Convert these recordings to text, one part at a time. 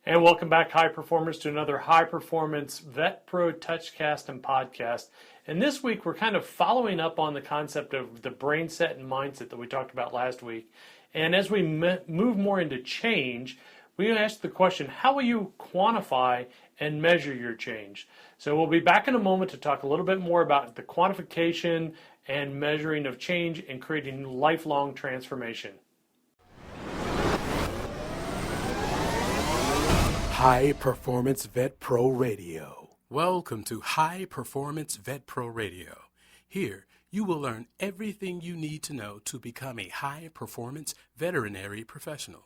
And welcome back, high performers, to another high performance Vet Pro Touchcast and podcast. And this week we're kind of following up on the concept of the brain set and mindset that we talked about last week. And as we move more into change, we ask the question, how will you quantify and measure your change? So we'll be back in a moment to talk a little bit more about the quantification and measuring of change and creating lifelong transformation. High Performance Vet Pro Radio. Welcome to High Performance Vet Pro Radio. Here, you will learn everything you need to know to become a high-performance veterinary professional.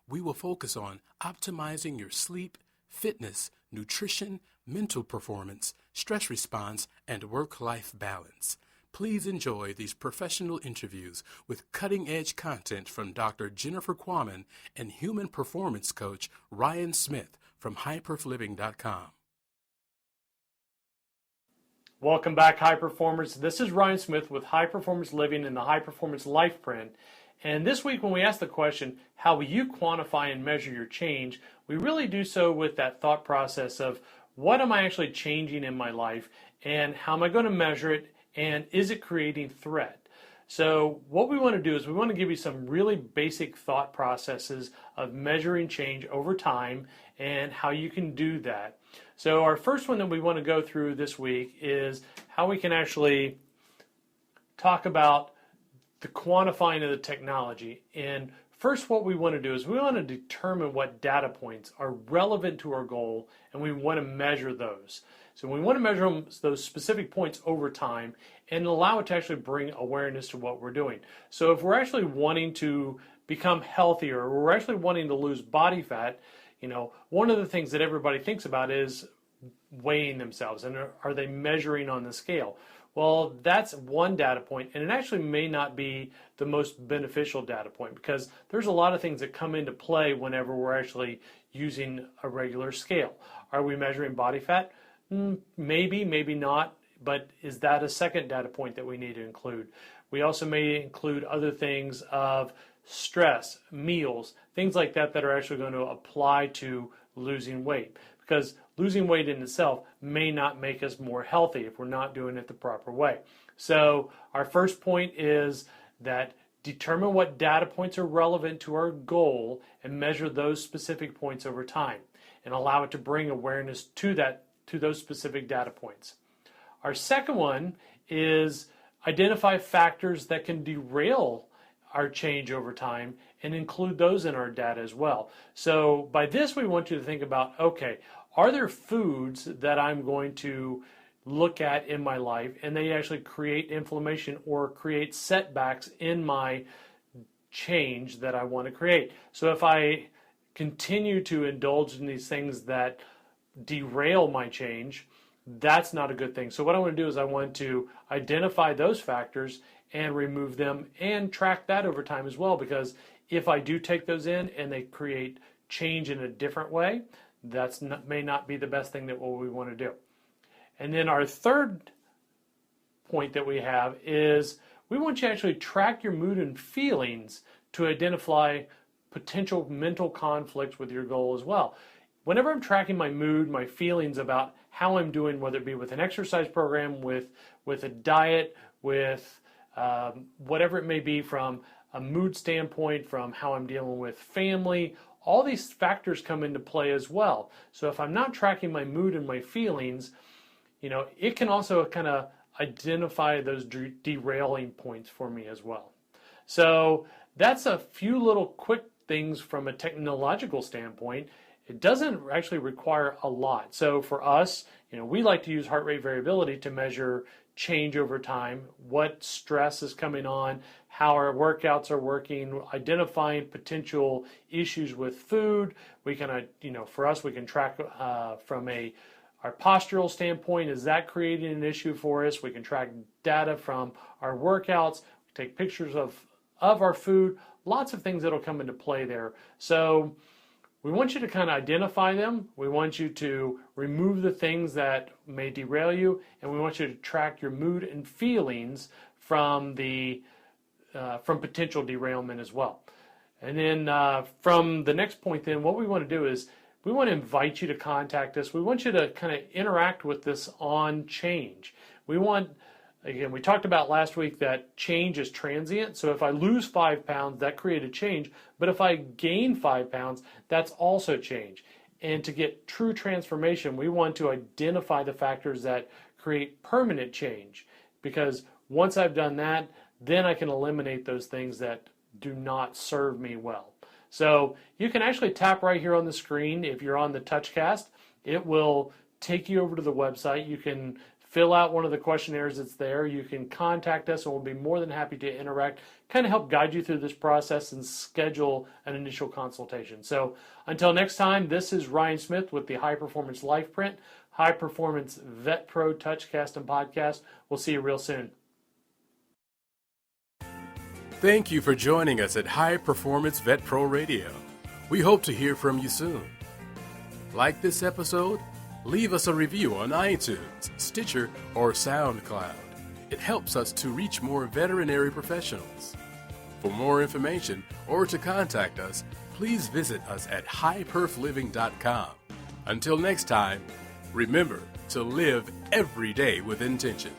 We will focus on optimizing your sleep, fitness, nutrition, mental performance, stress response, and work-life balance. Please enjoy these professional interviews with cutting-edge content from Dr. Jennifer Quammen and human performance coach Ryan Smith from hyperfliving.com. Welcome back, high performers. This is Ryan Smith with High Performance Living and the High Performance Life Print. And this week when we ask the question, how will you quantify and measure your change, we really do so with that thought process of what am I actually changing in my life and how am I going to measure it and is it creating threat? So what we want to do is we want to give you some really basic thought processes of measuring change over time and how you can do that. So our first one that we want to go through this week is how we can actually talk about the quantifying of the technology. And first what we want to do is we want to determine what data points are relevant to our goal and we want to measure those. So we want to measure those specific points over time and allow it to actually bring awareness to what we're doing. So if we're actually wanting to become healthier, or we're actually wanting to lose body fat, one of the things that everybody thinks about is weighing themselves and are they measuring on the scale? Well, that's one data point, and it actually may not be the most beneficial data point because there's a lot of things that come into play whenever we're actually using a regular scale. Are we measuring body fat? Maybe, maybe not, but is that a second data point that we need to include? We also may include other things of stress, meals, things like that that are actually going to apply to losing weight, because losing weight in itself may not make us more healthy if we're not doing it the proper way. So our first point is that determine what data points are relevant to our goal and measure those specific points over time and allow it to bring awareness to those specific data points. Our second one is identify factors that can derail our change over time and include those in our data as well. So by this we want you to think about, okay, are there foods that I'm going to look at in my life and they actually create inflammation or create setbacks in my change that I want to create? So if I continue to indulge in these things that derail my change, that's not a good thing. So what I want to do is I want to identify those factors and remove them and track that over time as well, because if I do take those in and they create change in a different way, may not be the best thing that what we want to do. And then our third point that we have is we want you to actually track your mood and feelings to identify potential mental conflicts with your goal as well. Whenever I'm tracking my mood, my feelings about how I'm doing, whether it be with an exercise program, with a diet, with whatever it may be from a mood standpoint, from how I'm dealing with family, all these factors come into play as well. So if I'm not tracking my mood and my feelings, it can also kind of identify those derailing points for me as well. So that's a few little quick things from a technological standpoint. It doesn't actually require a lot. So for us, we like to use heart rate variability to measure change over time, what stress is coming on, how our workouts are working, identifying potential issues with food. We can, for us, we can track from our postural standpoint, is that creating an issue for us? We can track data from our workouts, take pictures of our food, lots of things that'll come into play there. So we want you to kind of identify them. We want you to remove the things that may derail you, and we want you to track your mood and feelings from potential derailment as well. And then from the next point, then what we want to do is we want to invite you to contact us. We want you to kind of interact with this on change. We want, again, we talked about last week that change is transient. So if I lose 5 pounds, that created change. But if I gain 5 pounds, that's also change. And to get true transformation, we want to identify the factors that create permanent change. Because once I've done that, then I can eliminate those things that do not serve me well. So you can actually tap right here on the screen. If you're on the TouchCast, it will take you over to the website. You can fill out one of the questionnaires that's there. You can contact us, and we'll be more than happy to interact, kind of help guide you through this process and schedule an initial consultation. So until next time, this is Ryan Smith with the High Performance Life Print, High Performance Vet Pro TouchCast and Podcast. We'll see you real soon. Thank you for joining us at High Performance Vet Pro Radio. We hope to hear from you soon. Like this episode? Leave us a review on iTunes, Stitcher, or SoundCloud. It helps us to reach more veterinary professionals. For more information or to contact us, please visit us at highperfliving.com. Until next time, remember to live every day with intention.